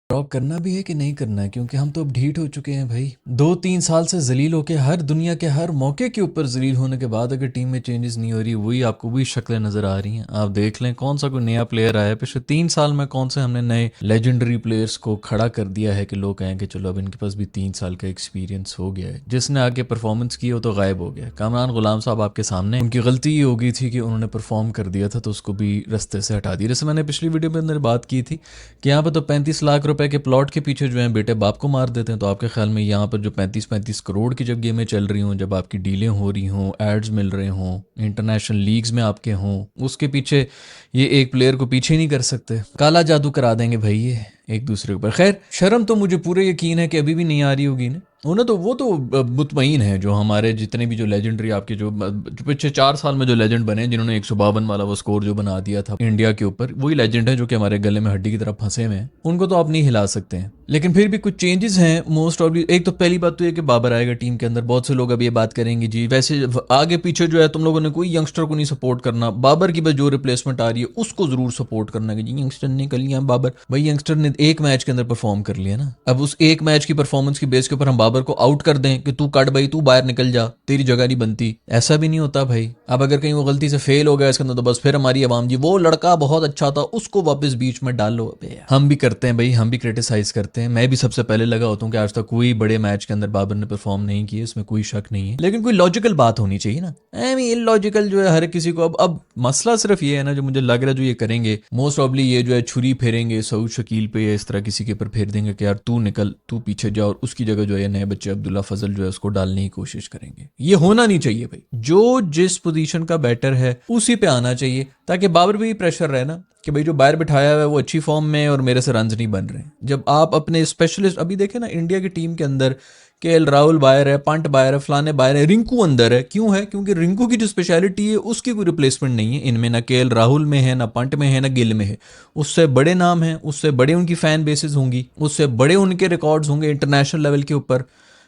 Drop करना भी है कि नहीं करना है, क्योंकि हम तो अब ढीठ हो चुके हैं भाई। 2-3 साल से जलील होके हर दुनिया के हर मौके के ऊपर जलील होने के बाद अगर टीम में चेंजेस नहीं हो रही, वही आपको वही शक्लें नजर आ रही हैं। आप देख लें कौन सा कोई नया प्लेयर आया है पिछले 3 साल में, कौन से हमने नए लेजेंडरी प्लेयर्स को खड़ा कर दिया है कि लोग कहें कि चलो अब इनके पास भी 3 साल का एक्सपीरियंस हो गया है। जिसने आगे परफॉर्मेंस की वो तो गायब हो गया। कामरान गुलाम साहब आपके सामने, उनकी गलती ये हो गई थी कि उन्होंने परफॉर्म कर दिया था तो उसको भी रास्ते से हटा दिया। जैसे मैंने पिछली वीडियो में अंदर बात की थी कि यहाँ पर तो 35 लाख रुपए के प्लॉट के पीछे जो है बेटे बाप को मार देते हैं। तो आपके ख्याल में यहाँ पर जो 35-35 करोड़ की जब गेमें चल रही हों, जब आपकी डीलें हो रही हों, एड्स मिल रहे हों, इंटरनेशनल लीग्स में आपके हों, उसके पीछे ये एक प्लेयर को पीछे नहीं कर सकते? काला जादू करा देंगे भाई ये एक दूसरे के ऊपर। खैर, शर्म तो मुझे पूरे यकीन है कि अभी भी नहीं आ रही होगी ना। उन्हें तो वो तो मुतमईन है जो हमारे जितने भी जो लेजेंडरी आपके जो पिछले 4 साल में जो लेजेंड बने, जिन्होंने 152 वाला वो स्कोर जो बना दिया था इंडिया के ऊपर, वही लेजेंड है जो कि हमारे गले में हड्डी की तरह फंसे हुए हैं। उनको तो आप नहीं हिला सकते हैं। लेकिन फिर भी कुछ चेंजेस हैं मोस्ट ऑफ। एक तो पहली बात तो ये कि बाबर आएगा टीम के अंदर। बहुत से लोग अब ये बात करेंगे जी वैसे आगे पीछे जो है तुम लोगों ने कोई यंगस्टर को नहीं सपोर्ट करना, बाबर की बस जो रिप्लेसमेंट आ रही है उसको जरूर सपोर्ट करना कि जी यंगस्टर ने कर लिया बाबर। भाई यंगस्टर ने एक मैच के अंदर परफॉर्म कर लिया ना, अब उस एक मैच की परफॉर्मेंस की बेस के ऊपर हम बाबर को आउट कर दें कि तू कट भाई, तू बाहर निकल जा, तेरी जगह नहीं बनती, ऐसा भी नहीं होता भाई। अब अगर कहीं वो गलती से फेल हो गया इसके अंदर तो बस फिर हमारी आवाम जी वो लड़का बहुत अच्छा था उसको वापस बीच में डालो। हम भी करते हैं भाई, हम भी क्रिटिसाइज करते हैं। मैं भी सबसे पहले लगा होता हूँ कि आज तक कोई बड़े मैच के अंदर बाबर ने परफॉर्म नहीं किया, इसमें कोई शक नहीं है। लेकिन कोई लॉजिकल बात होनी चाहिए ना, इलॉजिकल जो है हर किसी को। अब मसला सिर्फ ये है ना, जो मुझे लग रहा है जो ये करेंगे मोस्ट ऑब्ली ये जो है छुरी फेरेंगे सऊद शकील पे या इस तरह किसी के ऊपर फेर देंगे कि यार तू निकल, तू पीछे जा, और उसकी जगह जो है नए बच्चे अब्दुल्ला फजल जो है उसको डालने की कोशिश करेंगे। ये होना नहीं चाहिए भाई। जो जिस पोजीशन का बैटर है उसी पे आना चाहिए, ताकि बाबर भी प्रेशर रहे ना कि भाई जो बाहर बिठाया हुआ है वो अच्छी फॉर्म में है और मेरे से रन नहीं बन रहे। जब आप अपने स्पेशलिस्ट अभी देखें ना इंडिया की टीम के अंदर, केएल राहुल बाहर है, पंट बाहर है, फलाने बाहर है, रिंकू अंदर है। क्यों है? क्योंकि रिंकू की जो स्पेशलिटी है उसकी कोई रिप्लेसमेंट नहीं है इनमें, ना केएल राहुल में है, ना पंट में है, ना गिल में है। उससे बड़े नाम हैं, उससे बड़े उनकी फैन बेसिस होंगी, उससे बड़े उनके रिकॉर्ड्स होंगे इंटरनेशनल लेवल के ऊपर,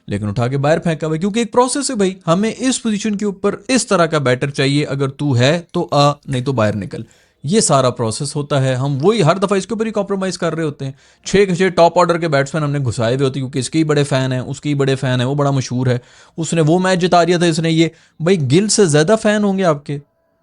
लेकिन उठा के बाहर फेंका हुआ। क्योंकि एक प्रोसेस है भाई, हमें इस पोजीशन के ऊपर इस तरह का बैटर चाहिए, अगर तू है तो आ, नहीं तो बाहर निकल। ये सारा प्रोसेस होता है। हम वही हर दफ़ा इसके ऊपर ही कॉम्प्रोमाइज़ कर रहे होते हैं। 6 टॉप ऑर्डर के बैट्समैन हमने घुसाए हुए होते हैं क्योंकि इसके ही बड़े फ़ैन हैं, उसके ही बड़े फ़ैन हैं, वो बड़ा मशहूर है, उसने वो मैच जिता दिया था, इसने ये। भाई गिल से ज़्यादा फ़ैन होंगे आपके,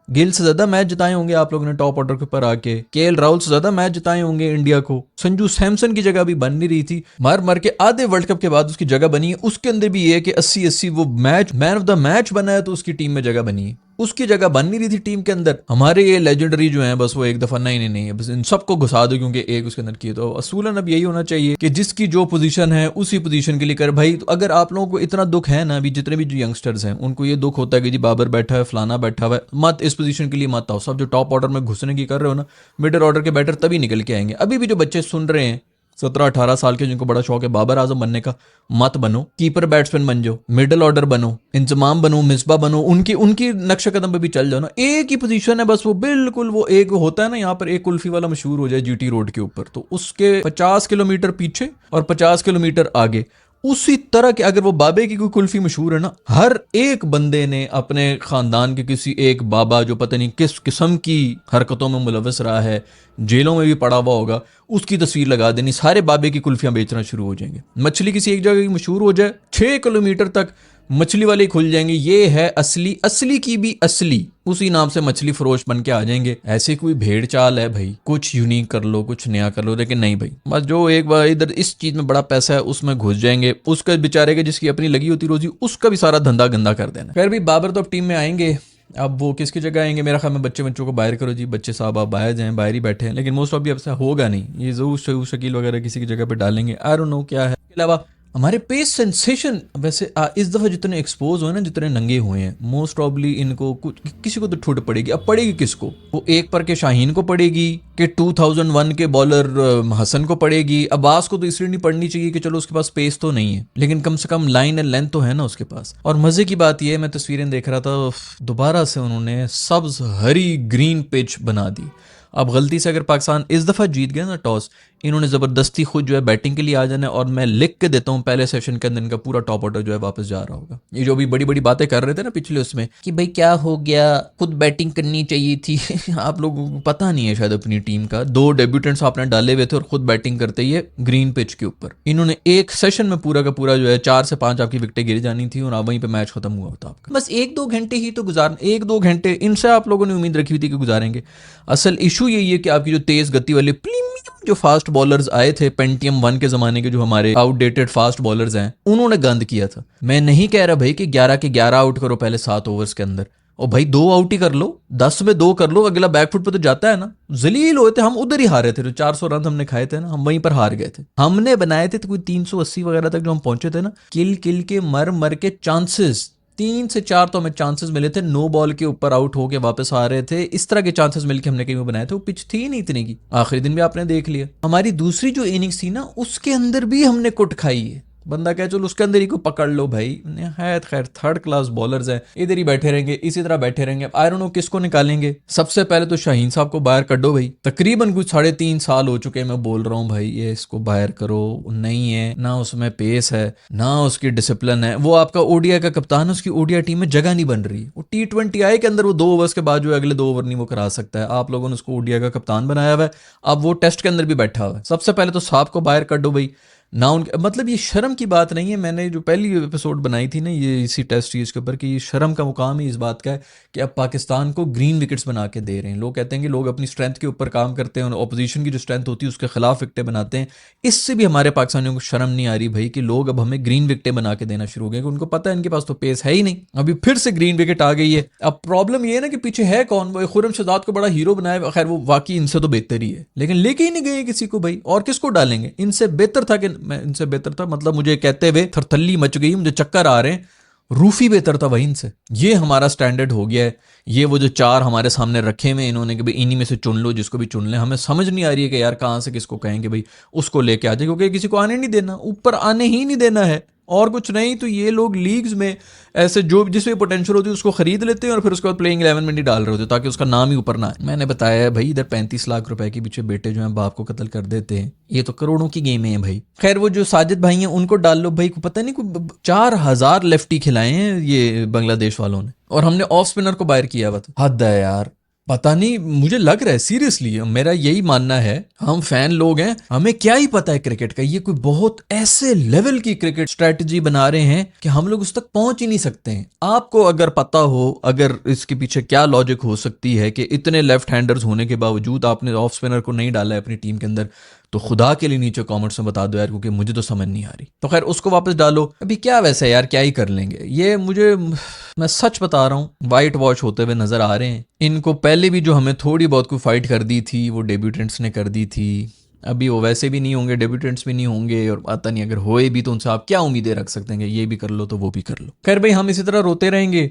गिल से ज्यादा मैच जिताए होंगे आप लोगों ने टॉप ऑर्डर के ऊपर आके, केएल राहुल से ज्यादा मैच जिताए होंगे इंडिया को। संजू सैमसन की जगह भी बन नहीं रही थी, मर मर के आधे वर्ल्ड कप के बाद उसकी जगह बनी है। उसके अंदर भी ये है कि 80-80 वो match man of the match बना है तो उसकी टीम में जगह बनी है, उसकी जगह बन नहीं रही थी टीम के अंदर। हमारे ये लेजेंडरी जो हैं बस वो एक दफा नहीं नहीं नहीं बस इन सबको घुसा दो क्योंकि एक उसके अंदर किए। तो असूलन अब यही होना चाहिए कि जिसकी जो पोजीशन है उसी पोजीशन के लिए कर भाई। तो अगर आप लोगों को इतना दुख है ना, अभी जितने भी जो यंगस्टर्स हैं उनको ये दुख होता है कि जी बाबर बैठा है, फलाना बैठा हुआ है, मत इस पोजीशन के लिए मत आओ। सब जो टॉप ऑर्डर में घुसने की कर रहे हो ना, मिडिल ऑर्डर के बैटर तभी निकल के आएंगे। अभी भी जो बच्चे सुन रहे हैं 17-18 साल के जिनको बड़ा शौक है बाबर आजम बनने का, मत बनो, कीपर बैट्समैन बन जाओ, मिडिल ऑर्डर बनो, इंतजाम बनो, मिसबा बनो, उनकी उनकी नक्शे कदम पे भी चल जाओ ना। एक ही पोजीशन है बस, वो बिल्कुल वो एक होता है ना, यहाँ पर एक कुल्फी वाला मशहूर हो जाए जीटी रोड के ऊपर तो उसके 50 किलोमीटर पीछे और 50 किलोमीटर आगे उसी तरह के। अगर वो बाबे की कोई कुल्फी मशहूर है ना, हर एक बंदे ने अपने खानदान के किसी एक बाबा जो पता नहीं किस किस्म की हरकतों में मुलव्वस रहा है, जेलों में भी पड़ा हुआ होगा, उसकी तस्वीर लगा देनी, सारे बाबे की कुल्फियां बेचना शुरू हो जाएंगे। मछली किसी एक जगह की मशहूर हो जाए, 6 किलोमीटर तक मछली वाले खुल जाएंगे, ये है असली, असली की भी असली, उसी नाम से मछली फरोश बन के आ जाएंगे। ऐसे कोई भेड़ चाल है भाई, कुछ यूनिक कर लो, कुछ नया कर लो, लेकिन नहीं भाई, बस जो एक बार इधर इस चीज में बड़ा पैसा है उसमें घुस जाएंगे, उसका बेचारे के जिसकी अपनी लगी होती रोजी उसका भी सारा धंधा गंदा कर देना। फिर भी बाबर तो अब टीम में आएंगे, अब वो किसकी जगह आएंगे? मेरा ख्याल में बच्चों को बाहर करो जी, बच्चे साहब आप बाहर जाएं, बाहर ही बैठे हैं। लेकिन मोस्ट ऑफ भी अब से होगा नहीं, ये जरूर शकील वगैरह किसी की जगह पे डालेंगे, आई डोंट नो क्या है। इसके अलावा हमारे पेस सेंसेशन वैसे इस दफ़ा जितने एक्सपोज हुए ना, जितने नंगे हुए हैं, मोस्ट प्रॉब्ली इनको कुछ किसी को तो ठुट पड़ेगी। अब पड़ेगी किसको? वो एक पर के शाहीन को पड़ेगी कि 2001 के बॉलर हसन को पड़ेगी। अब्बास को तो इसलिए नहीं पड़नी चाहिए कि चलो उसके पास पेस तो नहीं है, लेकिन कम से कम लाइन एंड लेंथ तो है ना उसके पास। और मज़े की बात यह, मैं तस्वीरें देख रहा था, दोबारा से उन्होंने सब्ज हरी ग्रीन पिच बना दी। अब गलती से अगर पाकिस्तान इस दफ़ा जीत गया ना टॉस, इन्होंने ज़बरदस्ती खुद जो है बैटिंग के लिए आ जाना है, और मैं लिख के देता हूँ पहले सेशन के अंदर इनका पूरा टॉप ऑर्डर जो है वापस जा रहा होगा। ये जो भी बड़ी बड़ी बातें कर रहे थे ना पिछले उसमें कि भाई क्या हो गया, खुद बैटिंग करनी चाहिए थी आप लोगों को पता नहीं है शायद अपनी टीम का। 2 डेब्यूटेंट्स आपने डाले हुए थे और खुद बैटिंग करते ही ग्रीन पिच के ऊपर इन्होंने एक सेशन में पूरा का पूरा जो है 4 से 5 आपकी विकेटें गिर जानी थी, और वहीं पे मैच खत्म हुआ होता आपका। बस 1-2 घंटे ही तो गुजार, 1-2 घंटे इनसे आप लोगों ने उम्मीद रखी हुई थी कि गुजारेंगे। असल इशू यही है कि आपकी जो तेज गति वाले प्रीमियम जो फास्ट बॉलर्स आए थे पेंटियम 1 के जमाने के, जो हमारे आउटडेटेड फास्ट बॉलर्स हैं, उन्होंने गंद किया था। मैं नहीं कह रहा भाई कि 11 के 11 आउट करो पहले 7 ओवर्स के अंदर, और भाई 2 आउट ही कर लो, 10 में 2 कर लो, अगला बैकफुट पे तो जाता है ना। जलील हुए थे हम, उधर ही हारे थे। जो 400 रन हमने खाए थे ना, हम वहीं पर हार गए थे। हमने बनाए थे तो कोई 380 वगैरह तक जो हम पहुंचे थे ना, किल किल के मर मर के चांसेस 3 से 4 तो हमें चांसेस मिले थे, नो बॉल के ऊपर आउट होके वापस आ रहे थे, इस तरह के चांसेस मिलके हमने कहीं बनाए थे। वो पिच थी नहीं इतने की। आखिरी दिन भी आपने देख लिया हमारी दूसरी जो इनिंग्स थी ना, उसके अंदर भी हमने कुट खाई है। बंदा कहे चलो उसके अंदर ही को पकड़ लो भाई, निहायत खैर थर्ड क्लास बॉलर्स हैं, इधर ही बैठे रहेंगे, इसी तरह बैठे रहेंगे। आई डोंट नो किसको निकालेंगे। सबसे पहले तो शाहीन साहब को बाहर कर दो भाई। तकरीबन कुछ 3.5 साल हो चुके हैं मैं बोल रहा हूँ भाई ये इसको बाहर करो, नहीं है ना उसमें पेस है ना उसकी डिसिप्लिन है। वो आपका ओडीआई का कप्तान है, उसकी ओडीआई टीम में जगह नहीं बन रही। वो T20I के अंदर वो 2 ओवर्स के बाद जो अगले 2 ओवर नहीं वो करा सकता है। आप लोगों ने उसको ओडीआई का कप्तान बनाया हुआ है, अब वो टेस्ट के अंदर भी बैठा हुआ है। सबसे पहले तो साहब को बाहर कर दो भाई ना। उनके मतलब ये शर्म की बात नहीं है। मैंने जो पहली एपिसोड बनाई थी ना ये इसी टेस्ट सीरीज के ऊपर कि ये शर्म का मुकाम ही इस बात का है कि अब पाकिस्तान को ग्रीन विकेट्स बना के दे रहे हैं। लोग कहते हैं कि लोग अपनी स्ट्रेंथ के ऊपर काम करते हैं और ऑपोजिशन की जो स्ट्रेंथ होती है उसके खिलाफ विकेटें बनाते हैं। इससे भी हमारे पाकिस्तानियों को शर्म नहीं आ रही भाई कि लोग अब हमें ग्रीन विकेटें बना के देना शुरू हो गए। उनको पता है इनके पास तो पेस है ही नहीं। अभी फिर से ग्रीन विकेट आ गई है। अब प्रॉब्लम ये है ना कि पीछे है कौन, वो खुर्रम शहजाद को बड़ा हीरो बनाया, खैर वो वाकई इनसे तो बेहतर ही है, लेकिन लेके ही नहीं गए किसी को भाई। और किसको डालेंगे? इनसे बेहतर था कि मैं इनसे बेहतर था मतलब मुझे कहते हुए थरथल्ली मच गई, मुझे चक्कर आ रहे हैं। रूफी बेहतर था भाई इनसे। ये हमारा स्टैंडर्ड हो गया है। ये वो जो 4 हमारे सामने रखे हुए इन्होंने कि भाई इन्हीं में से चुन लो, जिसको भी चुन ले। हमें समझ नहीं आ रही है कि यार कहाँ से किसको कहेंगे भाई उसको लेके आ जाए, क्योंकि किसी को आने नहीं देना, ऊपर आने ही नहीं देना है और कुछ नहीं। तो ये लोग लीग्स में ऐसे जो जिसमें पोटेंशियल होती है उसको खरीद लेते हैं और फिर उसके बाद प्लेइंग 11 में नहीं डाल रहे होते ताकि उसका नाम ही ऊपर ना आए। मैंने बताया है भाई, इधर 35 लाख रुपए के पीछे बेटे जो हैं बाप को कत्ल कर देते हैं, ये तो करोड़ों की गेम है भाई। खैर वो जो साजिद भाई हैं उनको डाल लो भाई, को पता नहीं को 4000 लेफ्टी खिलाए हैं ये बांग्लादेश वालों ने, और हमने ऑफ स्पिनर को बाहर किया हुआ था। हद है यार। पता नहीं, मुझे लग रहा है सीरियसली, मेरा यही मानना है, हम फैन लोग हैं, हमें क्या ही पता है क्रिकेट का। ये कोई बहुत ऐसे लेवल की क्रिकेट स्ट्रेटजी बना रहे हैं कि हम लोग उस तक पहुंच ही नहीं सकते हैं। आपको अगर पता हो अगर इसके पीछे क्या लॉजिक हो सकती है कि इतने लेफ्ट हैंडर्स होने के बावजूद आपने ऑफ स्पिनर को नहीं डाला है अपनी टीम के अंदर, तो खुदा के लिए नीचे कमेंट्स में बता दो यार, क्योंकि मुझे तो समझ नहीं आ रही। तो खैर उसको वापस डालो। अभी क्या वैसे यार क्या ही कर लेंगे ये, मुझे मैं सच बता रहा हूँ वाइट वॉश होते हुए नजर आ रहे हैं। इनको पहले भी जो हमें थोड़ी बहुत कोई फाइट कर दी थी वो डेब्यूटेंट्स ने कर दी थी। अभी वो वैसे भी नहीं होंगे, डेब्यूटेंट्स भी नहीं होंगे, और पता नहीं अगर होए भी तो उनसे आप क्या उम्मीदें रख सकते हैं? ये भी कर लो तो वो भी कर लो। खैर भाई हम इसी तरह रोते रहेंगे।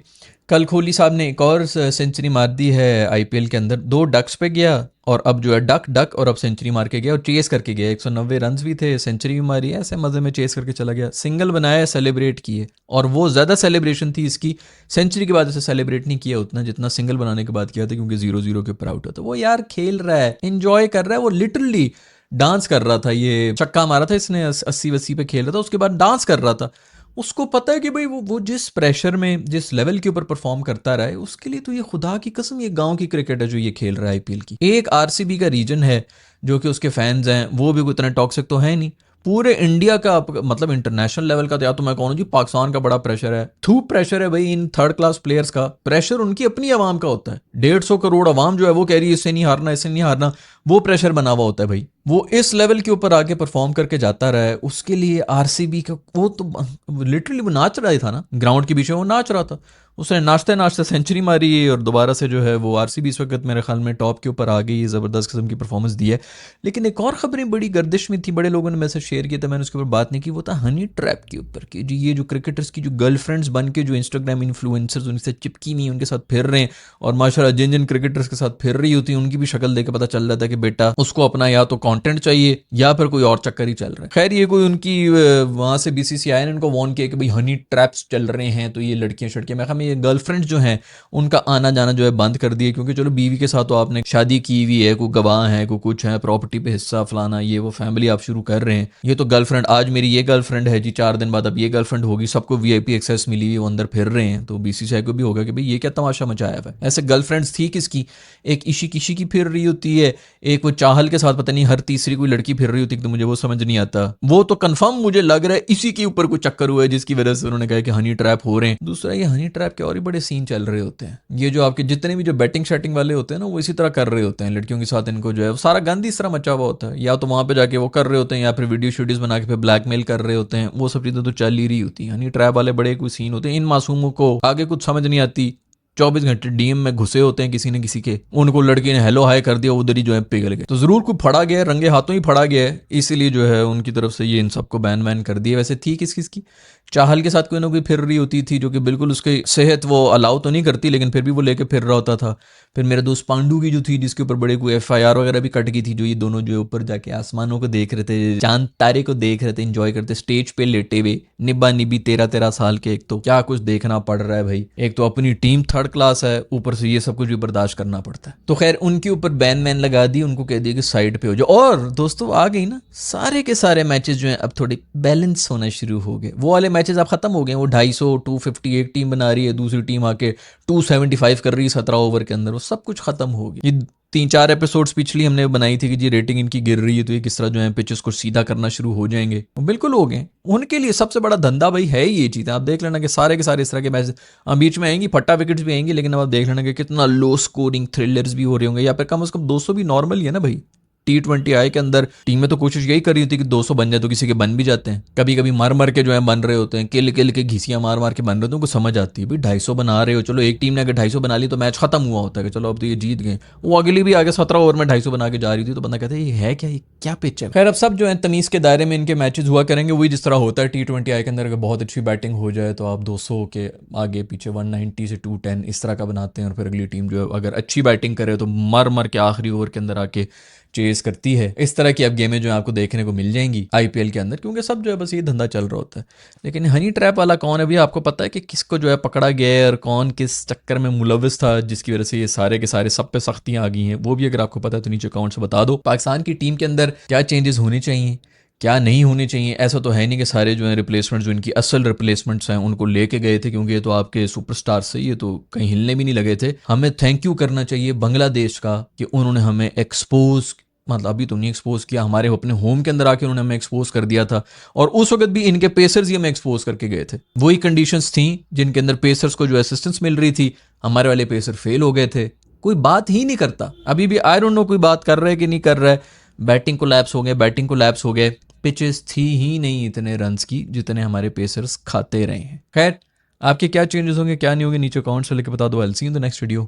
कल कोहली साहब ने एक और सेंचुरी मार दी है आईपीएल के अंदर, 2 डक्स पे गया और अब जो है डक और अब सेंचुरी मार के गया और चेस करके गया। 190 रन भी थे, सेंचुरी भी मारी है, ऐसे मजे में चेस करके चला गया। सिंगल बनाया, सेलिब्रेट किए, और वो ज़्यादा सेलिब्रेशन थी इसकी सेंचुरी के बाद से सेलिब्रेट नहीं किया उतना जितना सिंगल बनाने के बाद किया था, क्योंकि 0-0 के ऊपर आउट होता। वो यार खेल रहा है, इंजॉय कर रहा है, वो लिटरली डांस कर रहा था। ये छक्का मारा था इसने 80-80 पे खेल रहा था, उसके बाद डांस कर रहा था। उसको पता है कि भाई वो जिस प्रेशर में जिस लेवल के ऊपर परफॉर्म करता रहा है, उसके लिए तो ये खुदा की कसम ये गांव की क्रिकेट है जो ये खेल रहा है आईपीएल की। एक आरसीबी का रीजन है जो कि उसके फैंस हैं, वो भी उतना टॉक्सिक तो है नहीं। पूरे इंडिया का मतलब इंटरनेशनल लेवल का, या तो मैं कहूँ जी पाकिस्तान का बड़ा प्रेशर है, खूब प्रेशर है भाई इन थर्ड क्लास प्लेयर्स का। प्रेशर उनकी अपनी आवाम का होता है। 150 करोड़ आवाम जो है वो कह रही है इससे नहीं हारना, इससे नहीं हारना, वो प्रेशर बना हुआ होता है भाई। वो इस लेवल के ऊपर आके परफॉर्म करके जाता रहा है, उसके लिए आरसीबी का वो तो लिटरली वो नाच रहा था ना ग्राउंड के पीछे, वो नाच रहा था। उसने नाचते नाचते सेंचुरी मारी और दोबारा से जो है वो आरसीबी इस वक्त मेरे ख्याल में टॉप के ऊपर आ गई, ज़बरदस्त किस्म की परफॉर्मेंस दी है। लेकिन एक और खबरें बड़ी गर्दिश में थी, बड़े लोगों ने मैसेज शेयर किया था, मैंने उसके ऊपर बात नहीं की। वो था हनी ट्रैप के ऊपर कि जी ये जो क्रिकेटर्स की जो गर्लफ्रेंड्स बन के जो इंस्टाग्राम इन्फ्लुएंसर्स उनसे चिपकी हुई उनके साथ फिर रहे हैं, और माशाल्लाह जिन जिन क्रिकेटर्स के साथ फिर रही होती हैं उनकी भी शक्ल देख के पता चल रहा था कि बेटा उसको अपना या तो कंटेंट चाहिए या फिर कोई और चक्कर ही चल रहा है। खैर ये कोई उनकी वहां से बीसीसीआई ने उनको वार्न किया कि भाई हनी ट्रैप्स चल रहे हैं, तो ये लड़कियां शड़कियां, मैं ये गर्लफ्रेंड जो है उनका आना जाना जो है बंद कर दिया, क्योंकि चलो बीवी के साथ तो आपने शादी की हुई है, कोई गवाह है, कोई कुछ है, प्रॉपर्टी पे हिस्सा फलाना ये वो, फैमिली आप शुरू कर रहे हैं। ये तो गर्लफ्रेंड, आज मेरी ये गर्लफ्रेंड है जी, 4 दिन बाद अब ये गर्लफ्रेंड होगी, सबको वीआईपी एक्सेस मिली हुई, वो अंदर फिर रहे हैं, तो बीसीसीआई को भी होगा कि भाई ये क्या तमाशा मचाया हुआ है। ऐसे गर्लफ्रेंड्स थी किसकी, एक इशी किशी की फिर रही होती है, एक वो चाहल के साथ पता नहीं हर तीसरी कोई लड़की फिर रही होती है, तो मुझे वो समझ नहीं आता। वो तो कंफर्म मुझे लग रहा है इसी के ऊपर कोई चक्कर हुआ है जिसकी वजह से उन्होंने कहा कि हनी ट्रैप हो रहे हैं। दूसरा ये हनी ट्रैप के और ही बड़े सीन चल रहे होते हैं, ये जो आपके जितने भी जो बैटिंग शैटिंग वाले होते हैं ना, वो इसी तरह कर रहे होते हैं लड़कियों के साथ, इनको जो है सारा गंद इस तरह मचा हुआ होता है, या तो वहां पे जाके वो कर रहे होते हैं या फिर वीडियो शीडियोस बना के फिर ब्लैकमेल कर रहे होते हैं, वो सब चीजें तो चल ही रही होती हैं। हनी ट्रैप वाले बड़े कोई सीन होते हैं, इन मासूमों को आगे कुछ समझ नहीं आती, 24 घंटे डीएम में घुसे होते हैं किसी न किसी के, उनको लड़की ने हेलो हाय कर दिया, उधर ही जो है पिघल गए। तो जरूर कोई फड़ा गया है, रंगे हाथों ही फड़ा गया है, इसीलिए जो है उनकी तरफ से ये इन सबको बैन वैन कर दिया। वैसे थी किस किसकी, चाहल के साथ कोई ना कोई फिर रही होती थी, जो कि बिल्कुल उसकी सेहत वो अलाउ तो नहीं करती, लेकिन फिर भी वो लेके फिर रहा होता था। फिर मेरे दोस्त पांडू की जो थी, जिसके ऊपर बड़े कोई एफआईआर वगैरह भी कट गई थी, जो ये दोनों जो ऊपर जाके आसमानों को देख रहे थे, चांद तारे को देख रहे थे, इंजॉय करते स्टेज पे लेटे हुए, निब्बा निब्बी 13-13 साल के। एक तो क्या कुछ देखना पड़ रहा है भाई, एक तो अपनी टीम थर्ड क्लास है, ऊपर से ये सब कुछ भी बर्दाश्त करना पड़ता है। तो खैर उनके ऊपर बैन मैन लगा दी, उनको कह दिया कि साइड पे हो जाओ। और दोस्तों आ गई ना, सारे के सारे मैचेस जो हैं अब थोड़े बैलेंस होना शुरू हो गए। वो वाले मैचेस अब खत्म हो गए, वो 250 250 एक टीम बना रही है, दूसरी टीम आके 275 कर रही है 17 ओवर के अंदर, वो सब कुछ खत्म हो गया। ये 3-4 एपिसोड्स पिछली हमने बनाई थी कि जी रेटिंग इनकी गिर रही है, तो ये किस तरह जो है पिचेस को सीधा करना शुरू हो जाएंगे, बिल्कुल हो गए। उनके लिए सबसे बड़ा धंधा भाई है ये चीज़, आप देख लेना कि सारे के सारे इस तरह के मैच बीच में आएंगी, फट्टा विकेट्स भी आएंगी, लेकिन अब आप देख लेना कि कितना लो स्कोरिंग थ्रिलर्स भी हो रहे होंगे, या फिर कम से कम 200 भी नॉर्मल ही है ना भाई। T20 आई के अंदर टीमें तो कोशिश यही कर रही होती है कि 200 बन जाए, तो किसी के बन भी जाते हैं, कभी कभी मर मर के जो है बन रहे होते हैं, किल किल के घिसियां मार मार के बन रहे होते हैं। उनको समझ आती है भाई 250 बना रहे हो, चलो एक टीम ने अगर 250 बना ली तो मैच खत्म हुआ होता है कि चलो अब तो ये जीत गए। वो अगली भी आगे 17 ओवर में 250 बना के जा रही थी, तो बंदा कहता है ये है क्या, ये क्या पिच है। खैर अब सब जो है तमीज के दायरे में इनके मैचेस हुआ करेंगे, वही जिस तरह होता है T20 आई के अंदर, अगर बहुत अच्छी बैटिंग हो जाए तो आप 200 के आगे पीछे 190 से 210 इस तरह का बनाते हैं, और फिर अगली टीम जो है अगर अच्छी बैटिंग करे तो मर मर के आखिरी ओवर के अंदर आके चेस करती है। इस तरह की अब गेमें जो है आपको देखने को मिल जाएंगी आईपीएल के अंदर, क्योंकि सब जो है बस ये धंधा चल रहा होता है। लेकिन हनी ट्रैप वाला कौन है भैया, आपको पता है कि किसको जो है पकड़ा गया है और कौन किस चक्कर में मुलविस था, जिसकी वजह से ये सारे के सारे सब पे सख्तियां आ गई हैं, वो भी अगर आपको पता है तो नीचे कमेंट से बता दो। पाकिस्तान की टीम के अंदर क्या चेंजेस होने चाहिए, क्या नहीं होने चाहिए। ऐसा तो है नहीं कि सारे जो है रिप्लेसमेंट, जो इनकी असल रिप्लेसमेंट्स हैं, उनको लेके गए थे, क्योंकि ये तो आपके सुपरस्टार से, ये तो कहीं हिलने भी नहीं लगे थे। हमें थैंक यू करना चाहिए बांग्लादेश का कि उन्होंने हमें एक्सपोज, मतलब अभी तो नहीं एक्सपोज किया, हमारे अपने होम के अंदर आके उन्होंने हमें एक्सपोज कर दिया था, और उस वक्त भी इनके पेसर्स ही हमें एक्सपोज करके गए थे। वही कंडीशंस थी जिनके अंदर पेसर्स को जो असिस्टेंस मिल रही थी, हमारे वाले पेसर फेल हो गए थे। कोई बात ही नहीं करता अभी भी, आई डोंट नो कोई बात कर रहा है कि नहीं कर रहा है। बैटिंग को लैप्स हो गए, बैटिंग को लैप्स हो गए, पिचेस थी ही नहीं इतने रन्स की जितने हमारे पेसर्स खाते रहे हैं। खैर आपके क्या चेंजेस होंगे क्या नहीं होंगे नीचे कमेंट्स से लेकर बता दो। I will see you in the next video.